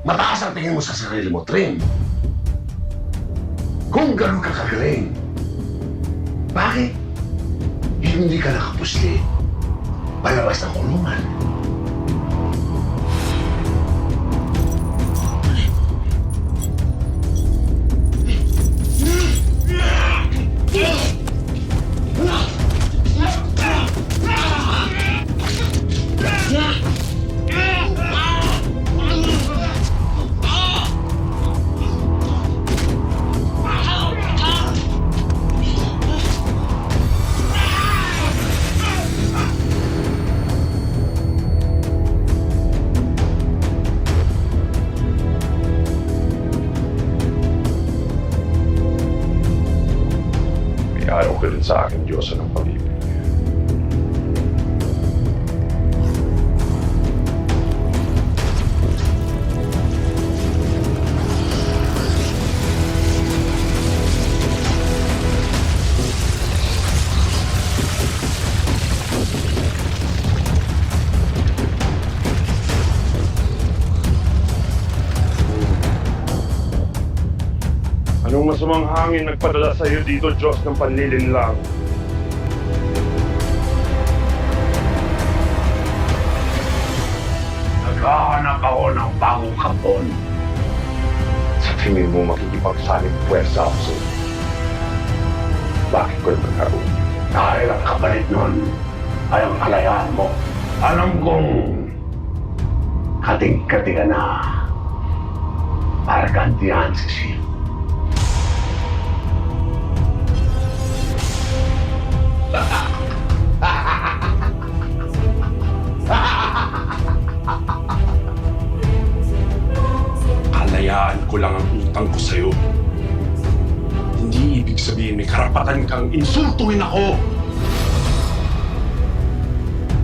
Mataas ang tingin mo sa sarili mo, Trim. Kung gano'n ka kagaling, bakit hindi ka nakapusli palabas ng kulungan? Araw ka rin sa akin, Diyos ng pag-ibig. Anong masamang hangin nagpadala sa iyo dito, Diyos ng panlilinlang? Naghahanap ako ng bagong kampon. Sa tingin mo makikipagsanib puwersa ako sa iyo. Bakit ko naman naroon? Dahil ang kapalit nun ay ang kalayaan mo. Alam kong kating-kati ka na para gantihan si Shiv. Kalayaan ko lang ang utang ko sa'yo. Hindi ibig sabihin may karapatan kang insultuin ako.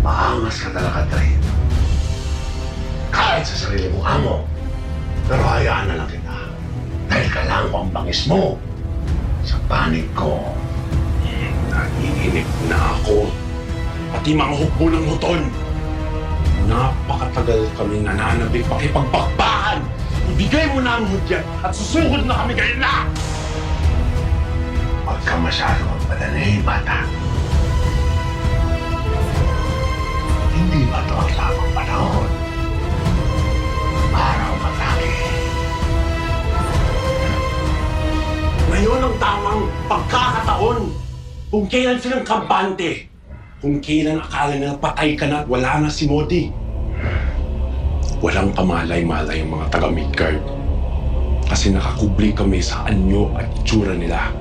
Maangas ka talaga, Trin. Kahit sa sarili mong amo. Pero hayaan na lang kita. Dahil kailangan ko ang bangis mo. Sa panig ko. Naiinip na ako. Pati mga hukbo ng huton. Napakatagal kami nananabik pakipagbakbakan. Ibigay mo na ang hudyan at susugod na kami ngayon na! Huwag ka masyado magpadali, bata. Hindi ba ito ang tamang panahon para umatake? Ngayon ang tamang pagkakataon. Kung kailan silang kampante. Kung kailan akala na patay ka na at wala na si Modi. Walang kamalay-malay ang mga taga-Midgard. Kasi nakakubli kami sa anyo at itsura nila.